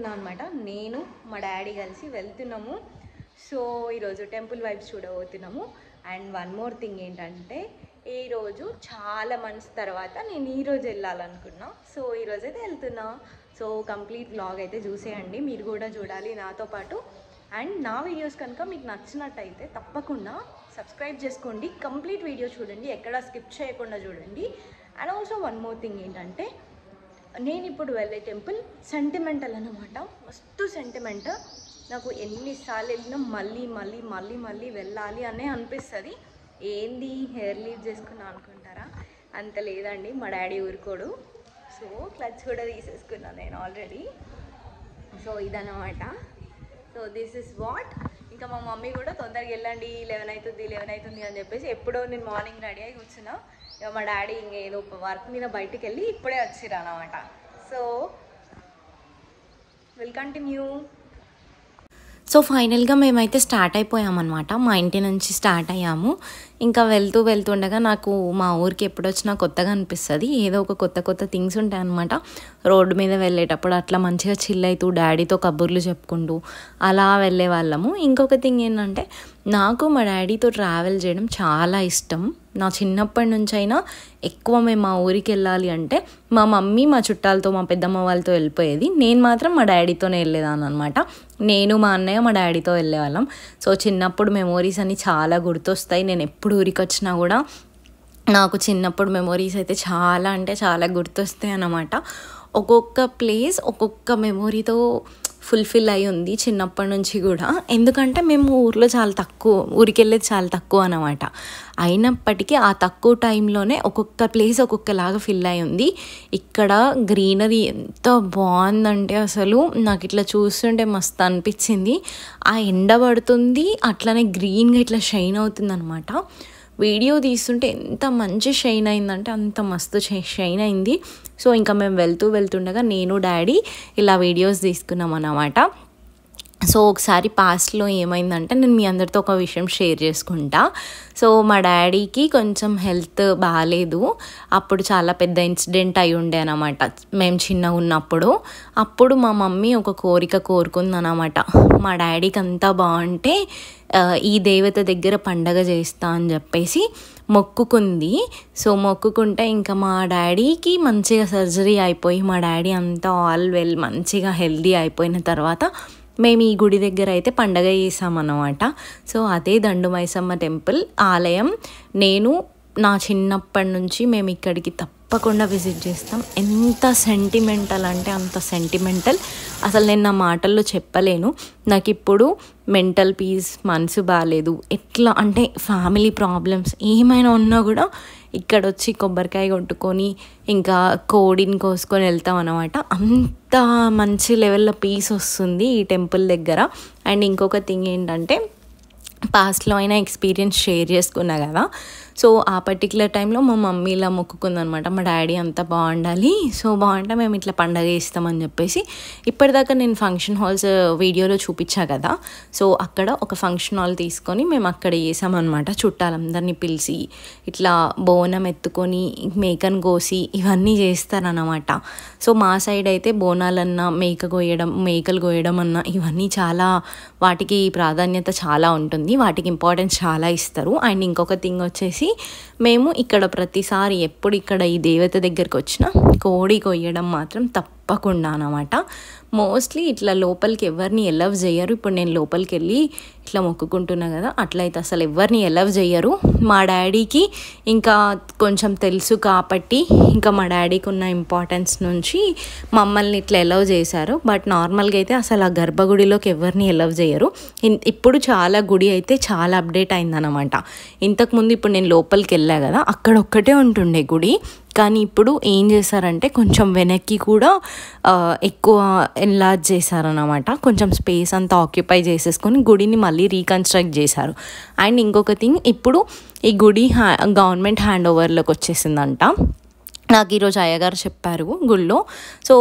వెళ్తున్నాను అనమాట. నేను మా డాడీ కలిసి వెళ్తున్నాము. సో ఈరోజు టెంపుల్ వైబ్స్ చూడబోతున్నాము. అండ్ వన్ మోర్ థింగ్ ఏంటంటే ఈరోజు చాలా మంత్స్ తర్వాత నేను ఈరోజు వెళ్ళాలనుకున్నా. సో ఈరోజు అయితే వెళ్తున్నా. సో కంప్లీట్ వ్లాగ్ అయితే చూసేయండి, మీరు కూడా చూడాలి నాతో పాటు. అండ్ నా వీడియోస్ కనుక మీకు నచ్చినట్టయితే తప్పకుండా సబ్స్క్రైబ్ చేసుకోండి, కంప్లీట్ వీడియో చూడండి, ఎక్కడ స్కిప్ చేయకుండా చూడండి. And also one more thing ఏంటంటే నేను ఇప్పుడు వెళ్ళే టెంపుల్ సెంటిమెంటల్ అన్నమాట. మస్తు సెంటిమెంట్. నాకు ఎన్నిసార్లు వెళ్ళినా మళ్ళీ మళ్ళీ మళ్ళీ మళ్ళీ వెళ్ళాలి అనే అనిపిస్తుంది. ఏంది హెయిర్ లీవ్ చేసుకున్నా అనుకుంటారా? అంత లేదండి, మా డాడీ ఊరుకోడు. సో క్లచ్ కూడా తీసేసుకున్నాను నేను ఆల్రెడీ. సో ఇదన్నమాట. So this is what. ఇంకా మా మమ్మీ కూడా తొందరగా వెళ్ళండి, 11 అవుతుంది అని చెప్పేసి ఎప్పుడో నేను మార్నింగ్ రెడీ అయి కూర్చున్నా. ఇక మా డాడీ ఇంకేదో వర్క్ మీద బయటికి వెళ్ళి ఇప్పుడే వచ్చిర్రు అన్నమాట. So will continue. సో ఫైనల్గా మేమైతే స్టార్ట్ అయిపోయామన్నమాట. మా ఇంటి నుంచి స్టార్ట్ అయ్యాము. ఇంకా వెళ్తుండగా నాకు మా ఊరికి ఎప్పుడు వచ్చినా కొత్తగా అనిపిస్తుంది. ఏదో ఒక కొత్త థింగ్స్ ఉంటాయి అన్నమాట. రోడ్డు మీద వెళ్ళేటప్పుడు అట్లా మంచిగా చిల్ అవుతూ డాడీతో కబుర్లు చెప్పుకుంటూ అలా వెళ్ళే వాళ్ళము. ఇంకొక థింగ్ ఏంటంటే నాకు మా డాడీతో ట్రావెల్ చేయడం చాలా ఇష్టం. నా చిన్నప్పటి నుంచి అయినా ఎక్కువ మేము మా ఊరికి వెళ్ళాలి అంటే మా మమ్మీ మా చుట్టాలతో, మా పెద్దమ్మ వాళ్ళతో వెళ్ళిపోయేది. నేను మాత్రం మా డాడీతోనే వెళ్ళేదాన్ని అనమాట. నేను, మా అన్నయ్య, మా డాడీతో వెళ్ళేవాళ్ళం. సో చిన్నప్పుడు మెమోరీస్ అన్నీ చాలా గుర్తొస్తాయి. నేను ఎప్పుడు ఊరికి వచ్చినా కూడా నాకు చిన్నప్పుడు మెమోరీస్ అయితే చాలా అంటే చాలా గుర్తొస్తాయి అన్నమాట. ఒక్కొక్క ప్లేస్ ఒక్కొక్క మెమొరీతో ఫుల్ఫిల్ అయి ఉంది చిన్నప్పటి నుంచి కూడా. ఎందుకంటే మేము ఊరికి వెళ్ళేది చాలా తక్కువ అన్నమాట. అయినప్పటికీ ఆ తక్కువ టైంలోనే ఒక్కొక్క ప్లేస్ ఒక్కొక్కలాగా ఫిల్ అయి ఉంది. ఇక్కడ గ్రీనరీ ఎంత బాగుందంటే అసలు నాకు ఇట్లా చూస్తుంటే మస్తు అనిపించింది. ఆ ఎండ పడుతుంది, అట్లనే గ్రీన్గా ఇట్లా షైన్ అవుతుంది అనమాట. వీడియో తీస్తుంటే ఎంత మంచి షైన్ అయిందంటే అంత మస్తు షైన్ అయింది. సో ఇంకా మేము వెళ్తుండగా నేను డాడీ ఇలా వీడియోస్ తీసుకున్నాం అన్నమాట. సో ఒకసారి పాస్ట్లో ఏమైందంటే నేను మీ అందరితో ఒక విషయం షేర్ చేసుకుంటా. సో మా డాడీకి కొంచెం హెల్త్ బాగాలేదు. అప్పుడు చాలా పెద్ద ఇన్సిడెంట్ అయి ఉండే అనమాట మేము చిన్నగా ఉన్నప్పుడు. అప్పుడు మా మమ్మీ ఒక కోరిక కోరుకుందనమాట. మా డాడీకి అంతా బాగుంటే ఈ దేవత దగ్గర పండగ చేస్తా అని చెప్పేసి మొక్కుకుంది. సో మొక్కుకుంటే ఇంకా మా డాడీకి మంచిగా సర్జరీ అయిపోయి మా డాడీ అంతా ఆల్ వెల్ మంచిగా హెల్దీ అయిపోయిన తర్వాత మేము ఈ గుడి దగ్గర అయితే పండగ చేసామన్నమాట. సో అదే దండుమైసమ్మ టెంపుల్ ఆలయం. నా చిన్నప్పటి నుంచి మేము ఇక్కడికి తప్పకుండా విజిట్ చేస్తాం. ఎంత సెంటిమెంటల్ అంటే అంత సెంటిమెంటల్. అసలు నేను నా మాటల్లో చెప్పలేను. నాకు ఇప్పుడు మెంటల్ పీస్, మనసు బాగాలేదు, ఎట్లా అంటే ఫ్యామిలీ ప్రాబ్లమ్స్ ఏమైనా ఉన్నా కూడా ఇక్కడ వచ్చి కొబ్బరికాయ కొట్టుకొని ఇంకా కోడిని కోసుకొని వెళ్తాం అన్నమాట. అంత మంచి లెవెల్లో పీస్ వస్తుంది ఈ టెంపుల్ దగ్గర. అండ్ ఇంకొక థింగ్ ఏంటంటే పాస్ట్లో అయినా ఎక్స్పీరియన్స్ షేర్ చేసుకున్నా కదా. సో ఆ పర్టికులర్ టైంలో మా మమ్మీ ఇలా మొక్కుకుందనమాట, మా డాడీ అంతా బాగుండాలి, సో బాగుంటే మేము ఇట్లా పండగ చేస్తామని చెప్పేసి. ఇప్పటిదాకా నేను ఫంక్షన్ హాల్స్ వీడియోలో చూపించా కదా. సో అక్కడ ఒక ఫంక్షన్ హాల్ తీసుకొని మేము అక్కడ చేసామన్నమాట. చుట్టాలందరినీ పిలిచి ఇట్లా బోనం ఎత్తుకొని మేకను కోసి ఇవన్నీ చేస్తారన్నమాట. సో మా సైడ్ అయితే బోనాలన్నా మేకలు కోయడం అన్నా ఇవన్నీ చాలా, వాటికి ప్రాధాన్యత చాలా ఉంటుంది, వాటికి ఇంపార్టెన్స్ చాలా ఇస్తారు. అండ్ ఇంకొక థింగ్ వచ్చేసి మేము ఇక్కడ ప్రతిసారి ఎప్పుడు ఇక్కడ ఈ దేవత దగ్గరికి వచ్చినా కోడి కొయ్యడం మాత్రం తప్పకుండా అన్నమాట. మోస్ట్లీ ఇట్లా లోపలికి ఎవరిని ఎలవ్ చేయరు. ఇప్పుడు నేను లోపలికి వెళ్ళి ఇట్లా మొక్కుకుంటున్నా కదా, అట్లయితే అసలు ఎవరిని ఎలవ్ చేయరు. మా డాడీకి ఇంకా కొంచెం తెలుసు కాబట్టి ఇంకా మా డాడీకి ఉన్న ఇంపార్టెన్స్ నుంచి మమ్మల్ని ఇట్లా ఎలవ్ చేశారు. బట్ నార్మల్గా అయితే అసలు ఆ గర్భగుడిలోకి ఎవరిని ఎలవ్ చేయరు. ఇప్పుడు చాలా గుడి అయితే చాలా అప్డేట్ అయిందనమాట. ఇంతకుముందు ఇప్పుడు నేను లోపలికి వెళ్ళా కదా, అక్కడ ఒక్కటే ఉంటుండే గుడి. కానీ ఇప్పుడు ఏం చేశారంటే కొంచెం వెనక్కి కూడా ఎక్కువ ఎన్లార్జ్ చేశారన్నమాట. కొంచెం స్పేస్ అంతా ఆక్యుపై చేసేసుకొని గుడిని మళ్ళీ రీకన్స్ట్రక్ట్ చేశారు. అండ్ ఇంకొక థింగ్, ఇప్పుడు ఈ గుడి గవర్నమెంట్ హ్యాండ్ ఓవర్లోకి వచ్చేసిందంట. నాకు ఈరోజు అయ్యగారు చెప్పారు గుళ్ళో. సో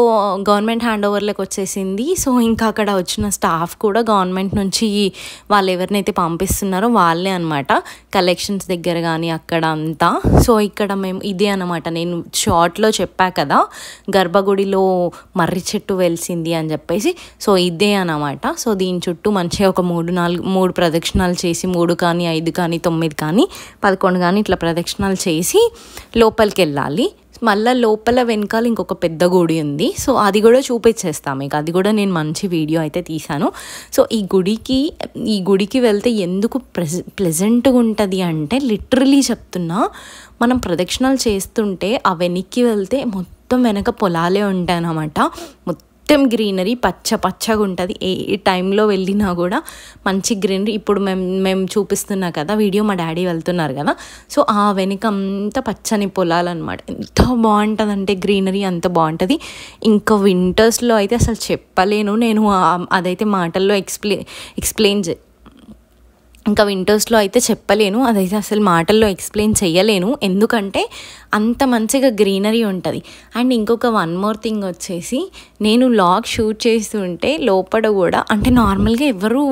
గవర్నమెంట్ హ్యాండ్ ఓవర్లోకి వచ్చేసింది. సో ఇంకా అక్కడ వచ్చిన స్టాఫ్ కూడా గవర్నమెంట్ నుంచి వాళ్ళు ఎవరినైతే పంపిస్తున్నారో వాళ్ళే అనమాట, కలెక్షన్స్ దగ్గర కానీ అక్కడ అంతా. సో ఇక్కడ మేము ఇదే అనమాట, నేను షార్ట్లో చెప్పా కదా గర్భగుడిలో మర్రి చెట్టు వెలిసింది అని చెప్పేసి. సో ఇదే అనమాట. సో దీని చుట్టూ మంచిగా ఒక 3 ప్రదక్షిణాలు చేసి, 3 కానీ 5 కానీ 9 కానీ 11 కానీ ఇట్లా ప్రదక్షిణాలు చేసి లోపలికి వెళ్ళాలి. మళ్ళీ లోపల వెనకాల ఇంకొక పెద్ద గుడి ఉంది. సో అది కూడా చూపించేస్తాం మీకు, అది కూడా నేను మంచి వీడియో అయితే తీశాను. సో ఈ గుడికి వెళ్తే ఎందుకు ప్లెజెంట్గా ఉంటుంది అంటే, లిటరలీ చెప్తున్నా, మనం ప్రదక్షిణాలు చేస్తుంటే ఆ వెనక్కి వెళ్తే మొత్తం వెనక పొలాలే ఉంటాయి అన్నమాట. మొత్తం గ్రీనరీ పచ్చగా ఉంటుంది. ఏ టైంలో వెళ్ళినా కూడా మంచి గ్రీనరీ. ఇప్పుడు మేము చూపిస్తున్నా కదా వీడియో, మా డాడీ వెళ్తున్నారు కదా, సో ఆ వెనుక అంతా పచ్చని పొలాలు అనమాట. ఎంత బాగుంటుంది అంటే గ్రీనరీ అంత బాగుంటుంది. ఇంకా వింటర్స్లో అయితే అసలు చెప్పలేను నేను, అదైతే మాటల్లో ఎక్స్ప్లెయిన్ ఇంకా వింటర్స్లో అయితే చెప్పలేను, అదైతే అసలు మాటల్లో ఎక్స్ప్లెయిన్ చేయలేను, ఎందుకంటే అంత మంచిగా గ్రీనరీ ఉంటుంది. అండ్ ఇంకొక వన్ మోర్ థింగ్ వచ్చేసి, నేను వ్లాగ్ షూట్ చేస్తుంటే లోపల కూడా అంటే నార్మల్గా ఎవరు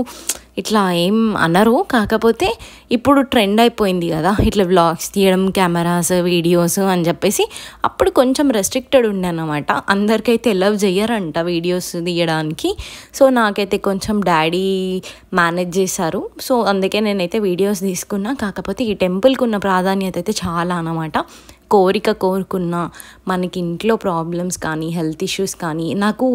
ఇట్లా ఏం అనరు, కాకపోతే ఇప్పుడు ట్రెండ్ అయిపోయింది కదా ఇట్లా వ్లాగ్స్ తీయడం, కెమెరాస్ వీడియోస్ అని చెప్పేసి. అప్పుడు కొంచెం రెస్ట్రిక్టెడ్ ఉండే అన్నమాట, అందరికైతే ఎలవ్ చెయ్యరంట వీడియోస్ తీయడానికి. సో నాకైతే కొంచెం డాడీ మేనేజ్ చేశారు. సో అందుకే నేనైతే వీడియోస్ తీసుకున్నా. కాకపోతే ఈ టెంపుల్కి ఉన్న ప్రాధాన్యత అయితే చాలా అన్నమాట. కోరుకున్న మనకి ఇంట్లో ప్రాబ్లమ్స్ కానీ హెల్త్ ఇష్యూస్ కానీ, నాకు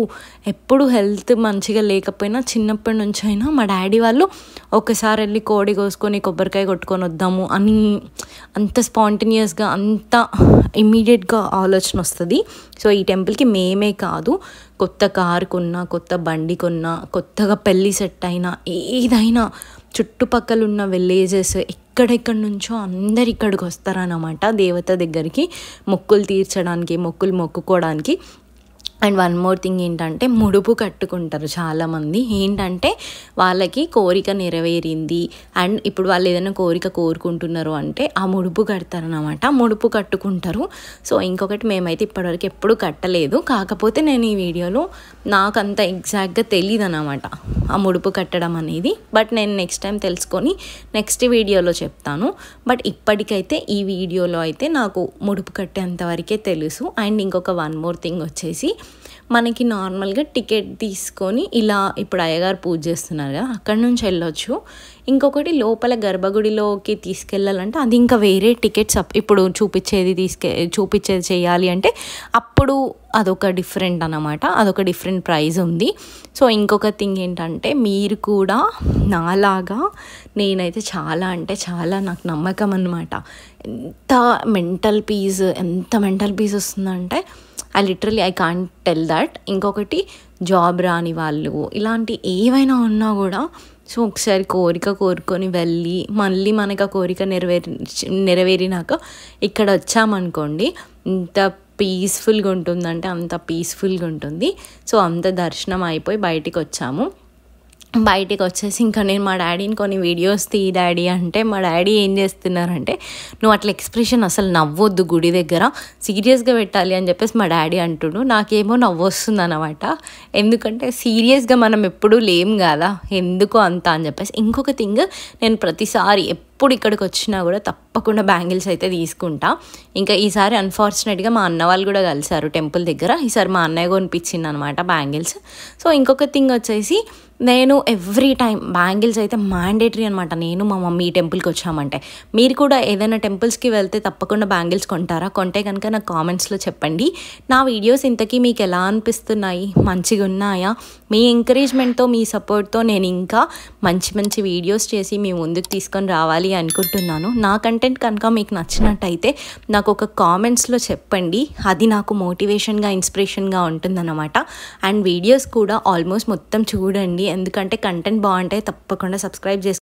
ఎప్పుడు హెల్త్ మంచిగా లేకపోయినా చిన్నప్పటి నుంచి అయినా మా డాడీ వాళ్ళు ఒకసారి వెళ్ళి కోడి కోసుకొని కొబ్బరికాయ కొట్టుకొని వద్దాము అని అంత స్పాంటేనియస్గా అంత ఇమ్మీడియట్గా ఆలోచన వస్తుంది. సో ఈ టెంపుల్కి మేమే కాదు, కొత్త కారు కొన్నా, కొత్త బండి కొన్నా, కొత్తగా పెళ్ళి సెట్ అయినా, ఏదైనా చుట్టుపక్కల ఉన్న విలేజెస్ ఎక్కడెక్కడి నుంచో అందరు ఇక్కడికి వస్తారన్నమాట దేవత దగ్గరికి మొక్కులు తీర్చడానికి, మొక్కులు మొక్కుకోవడానికి. అండ్ వన్ మోర్ థింగ్ ఏంటంటే, ముడుపు కట్టుకుంటారు చాలామంది. ఏంటంటే వాళ్ళకి కోరిక నెరవేరింది అండ్ ఇప్పుడు వాళ్ళు ఏదైనా కోరిక కోరుకుంటున్నారు అంటే ఆ ముడుపు కడతారనమాట, ముడుపు కట్టుకుంటారు. సో ఇంకొకటి, మేమైతే ఇప్పటివరకు ఎప్పుడు కట్టలేదు, కాకపోతే నేను ఈ వీడియోలో నాకు అంత ఎగ్జాక్ట్గా తెలియదు అనమాట ఆ ముడుపు కట్టడం అనేది. బట్ నేను నెక్స్ట్ టైం తెలుసుకొని నెక్స్ట్ వీడియోలో చెప్తాను. బట్ ఇప్పటికైతే ఈ వీడియోలో అయితే నాకు ముడుపు కట్టేంతవరకే తెలుసు. అండ్ ఇంకొక వన్ మోర్ థింగ్ వచ్చేసి, మనకి నార్మల్గా టికెట్ తీసుకొని ఇలా ఇప్పుడు అయ్యగారు పూజ చేస్తున్నారు కదా అక్కడి నుంచి వెళ్ళొచ్చు. ఇంకొకటి లోపల గర్భగుడిలోకి తీసుకెళ్ళాలంటే అది ఇంకా వేరే టికెట్స్. ఇప్పుడు చూపించేది చేయాలి అంటే అప్పుడు అదొక డిఫరెంట్ అన్నమాట, అదొక డిఫరెంట్ ప్రైస్ ఉంది. సో ఇంకొక థింగ్ ఏంటంటే, మీరు కూడా నాలాగా, నేనైతే చాలా అంటే చాలా నాకు నమ్మకం అన్నమాట, ఎంత మెంటల్ పీస్ వస్తుందంటే ఐ కాంట్ టెల్ దట్. ఇంకొకటి, జాబ్ రాని వాళ్ళు ఇలాంటి ఏవైనా ఉన్నా కూడా సో ఒకసారి కోరుకొని వెళ్ళి మళ్ళీ మనకు ఆ కోరిక నెరవేరినాక ఇక్కడ వచ్చామనుకోండి, ఇంత పీస్ఫుల్గా ఉంటుందంటే అంత పీస్ఫుల్గా ఉంటుంది. సో అంత దర్శనం అయిపోయి బయటికి వచ్చేసి ఇంకా నేను మా డాడీని కొన్ని వీడియోస్ తీ డాడీ అంటే, మా డాడీ ఏం చేస్తున్నారంటే, నువ్వు అట్లా ఎక్స్ప్రెషన్ అసలు నవ్వొద్దు గుడి దగ్గర, సీరియస్గా పెట్టాలి అని చెప్పేసి మా డాడీ అంటుడు. నాకేమో నవ్వు వస్తుంది అన్నమాట, ఎందుకంటే సీరియస్గా మనం ఎప్పుడూ లేం కదా, ఎందుకో అంత అని చెప్పేసి. ఇంకొక థింగ్, నేను ప్రతిసారి ఎప్పుడు ఇక్కడికి వచ్చినా కూడా తప్పకుండా బ్యాంగిల్స్ అయితే తీసుకుంటా. ఇంకా ఈసారి అన్ఫార్చునేట్గా మా అన్న వాళ్ళు కూడా కలిసారు టెంపుల్ దగ్గర, ఈసారి మా అన్నయ్య కొనిపించింది అనమాట బ్యాంగిల్స్. సో ఇంకొక థింగ్ వచ్చేసి, నేను ఎవ్రీ టైం బ్యాంగిల్స్ అయితే మ్యాండేటరీ అనమాట. నేను మా మమ్మీ టెంపుల్కి వచ్చామంటే, మీరు కూడా ఏదైనా టెంపుల్స్కి వెళ్తే తప్పకుండా బ్యాంగిల్స్ కొంటారా? కొంటే కనుక నాకు కామెంట్స్లో చెప్పండి. నా వీడియోస్ ఇంతకీ మీకు ఎలా అనిపిస్తున్నాయి, మంచిగా ఉన్నాయా? మీ ఎంకరేజ్మెంట్తో, మీ సపోర్ట్తో నేను ఇంకా మంచి వీడియోస్ చేసి మీ ముందుకు తీసుకొని రావాలి అనుకుంటున్నాను. నా కంటెంట్ కనుక మీకు నచ్చినట్టయితే నాకు ఒక కామెంట్స్లో చెప్పండి, అది నాకు మోటివేషన్గా, ఇన్స్పిరేషన్గా ఉంటుందన్నమాట. అండ్ వీడియోస్ కూడా ఆల్మోస్ట్ మొత్తం చూడండి, ఎందుకంటే కంటెంట్ బాగుంటే తప్పకుండా సబ్స్క్రైబ్ చేసుకోండి.